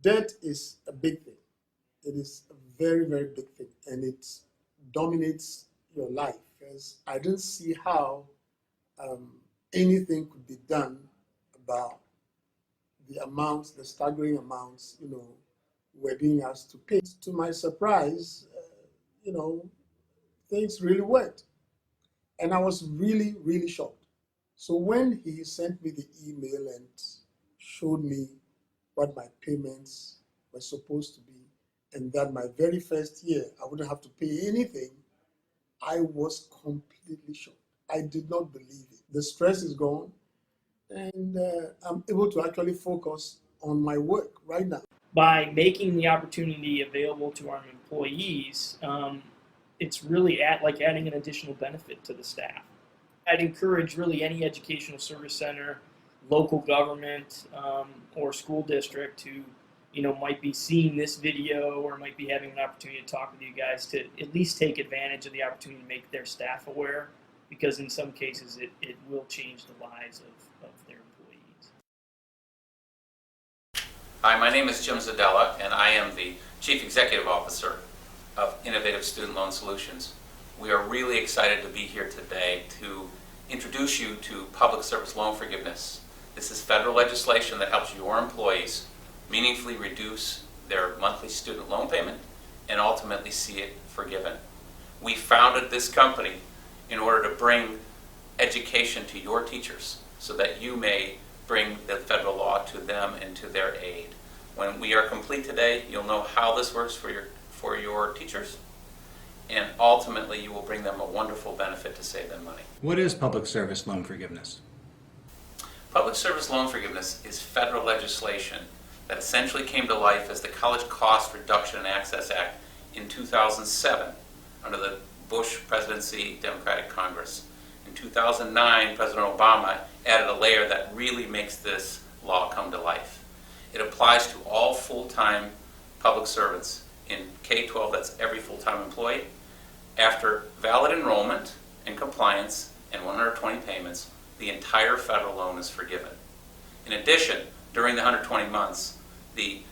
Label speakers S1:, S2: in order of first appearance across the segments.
S1: Debt is a big thing. It is a very, very big thing, and it dominates your life. Because I didn't see how um, anything could be done about the amounts, the staggering amounts, were being asked to pay. To my surprise, things really worked, and I was really, really shocked. So when he sent me the email and showed me what my payments were supposed to be, and that my very first year I wouldn't have to pay anything, I was completely shocked. I did not believe it. The stress is gone, and I'm able to actually focus on my work right now.
S2: By making the opportunity available to our employees, it's really like adding an additional benefit to the staff. I'd encourage really any educational service center, local government, or school district who might be seeing this video or might be having an opportunity to talk with you guys to at least take advantage of the opportunity to make their staff aware, because in some cases it will change the lives of their employees.
S3: Hi, my name is Jim Zadella, and I am the Chief Executive Officer of Innovative Student Loan Solutions. We are really excited to be here today to introduce you to public service loan forgiveness. This is federal legislation that helps your employees meaningfully reduce their monthly student loan payment and ultimately see it forgiven. We founded this company in order to bring education to your teachers so that you may bring the federal law to them and to their aid. When we are complete today, you'll know how this works for your teachers, and ultimately you will bring them a wonderful benefit to save them money.
S4: What is public service loan forgiveness?
S3: Public service loan forgiveness is federal legislation that essentially came to life as the College Cost Reduction and Access Act in 2007 under the Bush presidency, Democratic Congress. In 2009, President Obama added a layer that really makes this law come to life. It applies to all full-time public servants in K-12, that's every full-time employee. After valid enrollment and compliance and 120 payments, the entire federal loan is forgiven. In addition, during the 120 months, the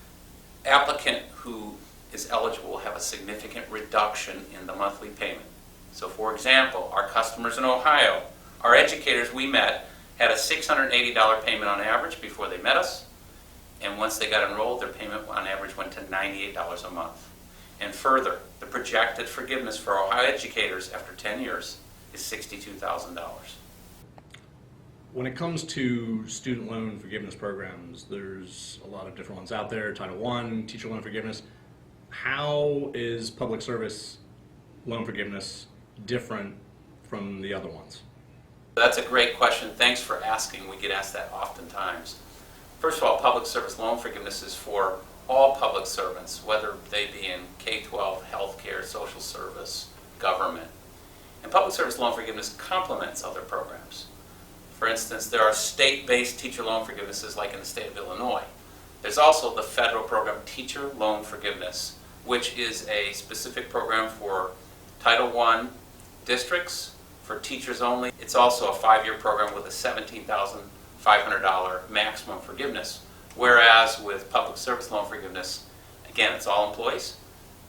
S3: applicant who is eligible will have a significant reduction in the monthly payment. So for example, our customers in Ohio, our educators we met had a $680 payment on average before they met us, and once they got enrolled, their payment on average went to $98 a month. And further, the projected forgiveness for Ohio educators after 10 years is $62,000.
S4: When it comes to student loan forgiveness programs, there's a lot of different ones out there. Title I, teacher loan forgiveness. How is public service loan forgiveness different from the other ones?
S3: That's a great question. Thanks for asking. We get asked that oftentimes. First of all, public service loan forgiveness is for all public servants, whether they be in K-12, healthcare, social service, government. And public service loan forgiveness complements other programs. For instance, there are state-based teacher loan forgivenesses like in the state of Illinois. There's also the federal program Teacher Loan Forgiveness, which is a specific program for Title I districts, for teachers only. It's also a 5-year program with a $17,500 maximum forgiveness, whereas with public service loan forgiveness, again, it's all employees.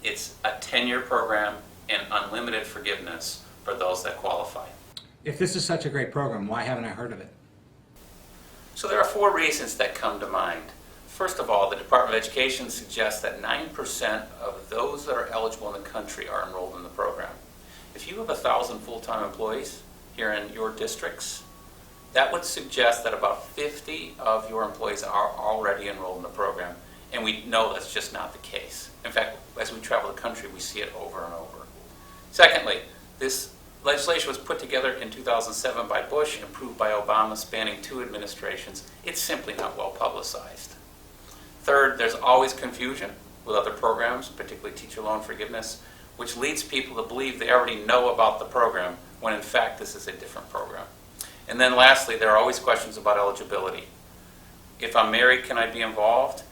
S3: It's a 10-year program and unlimited forgiveness for those that qualify.
S4: If this is such a great program, why haven't I heard of it?
S3: So there are 4 reasons that come to mind. First of all, the Department of Education suggests that 9% of those that are eligible in the country are enrolled in the program. If you have 1,000 full-time employees here in your districts, that would suggest that about 50 of your employees are already enrolled in the program, and we know that's just not the case. In fact, as we travel the country, we see it over and over. Secondly, this legislation was put together in 2007 by Bush and approved by Obama, spanning 2 administrations. It's simply not well publicized. Third, there's always confusion with other programs, particularly teacher loan forgiveness, which leads people to believe they already know about the program, when in fact this is a different program. And then lastly, there are always questions about eligibility. If I'm married, can I be involved?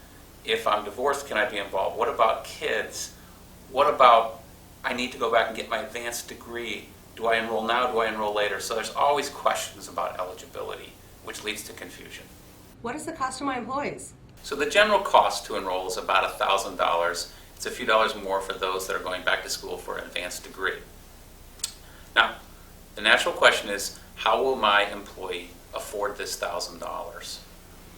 S3: If I'm divorced, can I be involved? What about kids? What about I need to go back and get my advanced degree? Do I enroll now? Do I enroll later? So there's always questions about eligibility, which leads to confusion.
S5: What is the cost to my employees?
S3: So the general cost to enroll is about $1,000. It's a few dollars more for those that are going back to school for an advanced degree. Now, the natural question is, how will my employee afford this $1,000?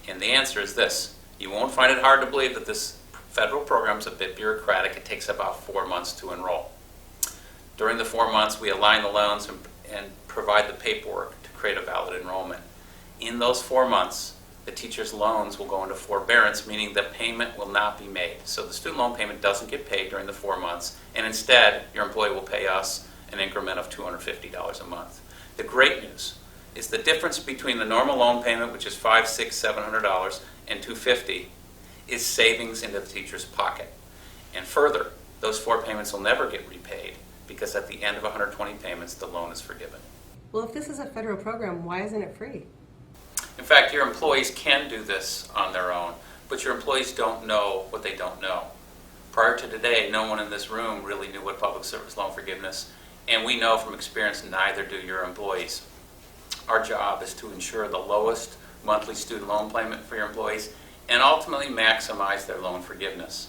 S3: And the answer is this. You won't find it hard to believe that this federal program is a bit bureaucratic. It takes about 4 months to enroll. During the 4 months, we align the loans and provide the paperwork to create a valid enrollment. In those 4 months, the teacher's loans will go into forbearance, meaning the payment will not be made. So the student loan payment doesn't get paid during the 4 months, and instead, your employee will pay us an increment of $250 a month. The great news is the difference between the normal loan payment, which is $500, $600, $700, and $250, is savings into the teacher's pocket. And further, those 4 payments will never get repaid because at the end of 120 payments, the loan is forgiven.
S5: Well, if this is a federal program, why isn't it free?
S3: In fact, your employees can do this on their own, but your employees don't know what they don't know. Prior to today, no one in this room really knew what public service loan forgiveness, and we know from experience neither do your employees. Our job is to ensure the lowest monthly student loan payment for your employees and ultimately maximize their loan forgiveness.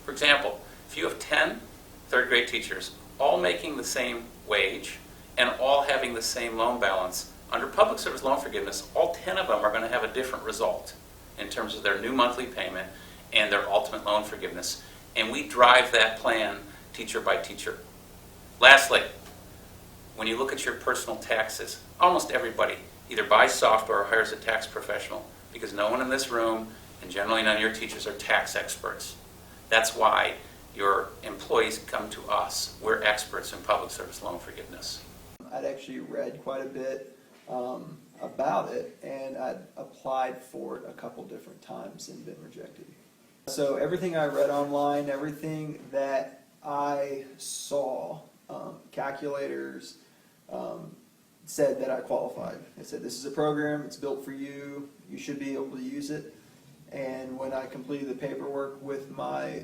S3: For example, if you have 10 third grade teachers all making the same wage and all having the same loan balance, under public service loan forgiveness, all 10 of them are going to have a different result in terms of their new monthly payment and their ultimate loan forgiveness. And we drive that plan teacher by teacher. Lastly, when you look at your personal taxes, almost everybody either buys software or hires a tax professional because no one in this room and generally none of your teachers are tax experts. That's why your employees come to us. We're experts in public service loan forgiveness.
S6: I'd actually read quite a bit about it, and I'd applied for it a couple different times and been rejected. So everything I read online, everything that I saw, calculators, said that I qualified. It said this is a program, it's built for you, you should be able to use it. And when I completed the paperwork with my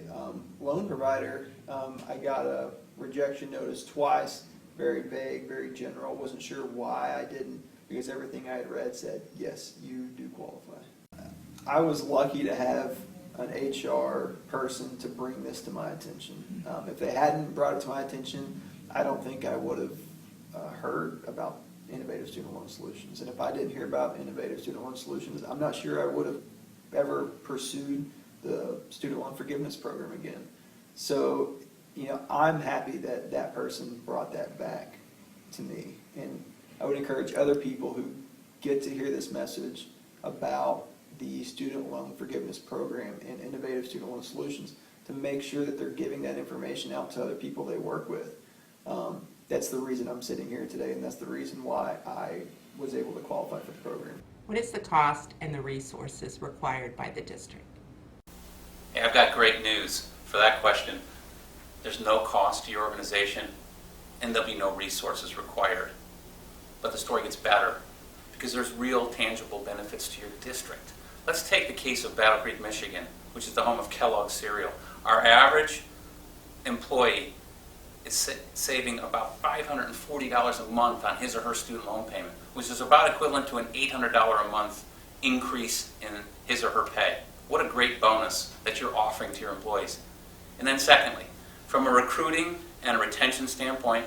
S6: loan provider, I got a rejection notice twice, very vague, very general. Wasn't sure why I didn't, because everything I had read said, yes, you do qualify. I was lucky to have an HR person to bring this to my attention. If they hadn't brought it to my attention, I don't think I would have heard about Innovative Student Loan Solutions. And if I didn't hear about Innovative Student Loan Solutions, I'm not sure I would have ever pursued the student loan forgiveness program again. So, I'm happy that that person brought that back to me. And I would encourage other people who get to hear this message about the student loan forgiveness program and Innovative Student Loan Solutions to make sure that they're giving that information out to other people they work with. That's the reason I'm sitting here today, and that's the reason why I was able to qualify for the program.
S7: What is the cost and the resources required by the district?
S3: Hey, I've got great news for that question. There's no cost to your organization, and there'll be no resources required. But the story gets better because there's real tangible benefits to your district. Let's take the case of Battle Creek, Michigan, which is the home of Kellogg's cereal. Our average employee is saving about $540 a month on his or her student loan payment, which is about equivalent to an $800 a month increase in his or her pay. What a great bonus that you're offering to your employees. And then secondly, from a recruiting and a retention standpoint,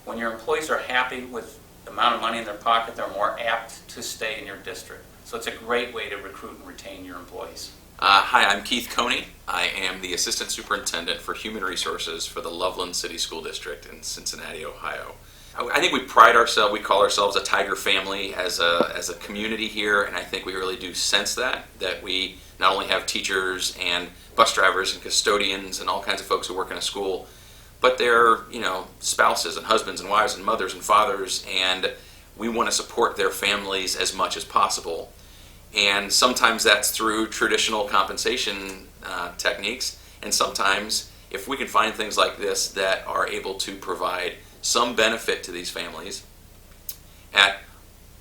S3: when your employees are happy with the amount of money in their pocket, they're more apt to stay in your district. So it's a great way to recruit and retain your employees.
S8: Hi, I'm Keith Coney. I am the Assistant Superintendent for Human Resources for the Loveland City School District in Cincinnati, Ohio. I think we pride ourselves, we call ourselves a tiger family as a community here, and I think we really do sense that we not only have teachers and bus drivers and custodians and all kinds of folks who work in a school, but they're, spouses and husbands and wives and mothers and fathers, and we want to support their families as much as possible. And sometimes that's through traditional compensation techniques, and sometimes if we can find things like this that are able to provide some benefit to these families at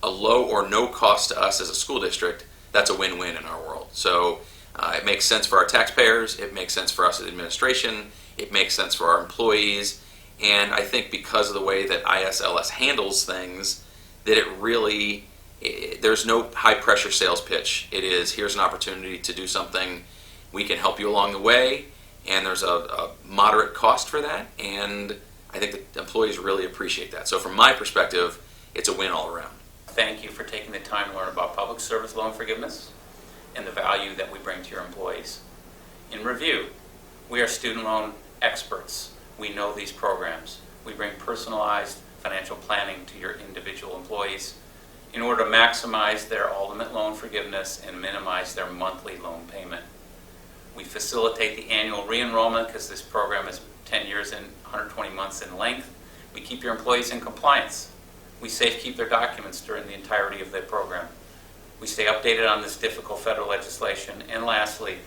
S8: a low or no cost to us as a school district, that's a win-win in our world. So it makes sense for our taxpayers, it makes sense for us as administration, it makes sense for our employees, and I think because of the way that ISLS handles things, that it really there's no high pressure sales pitch. It is, here's an opportunity to do something. We can help you along the way, and there's a moderate cost for that, and I think that employees really appreciate that. So from my perspective, it's a win all around.
S3: Thank you for taking the time to learn about public service loan forgiveness and the value that we bring to your employees. In review, we are student loan experts. We know these programs. We bring personalized financial planning to your individual employees in order to maximize their ultimate loan forgiveness and minimize their monthly loan payment. We facilitate the annual re-enrollment because this program is 10 years and 120 months in length. We keep your employees in compliance. We safekeep their documents during the entirety of their program. We stay updated on this difficult federal legislation. And lastly,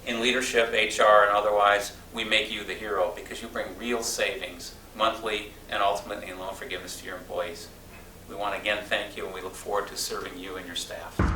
S3: in leadership, HR, and otherwise, we make you the hero because you bring real savings monthly and ultimately in loan forgiveness to your employees. We want to again thank you, and we look forward to serving you and your staff.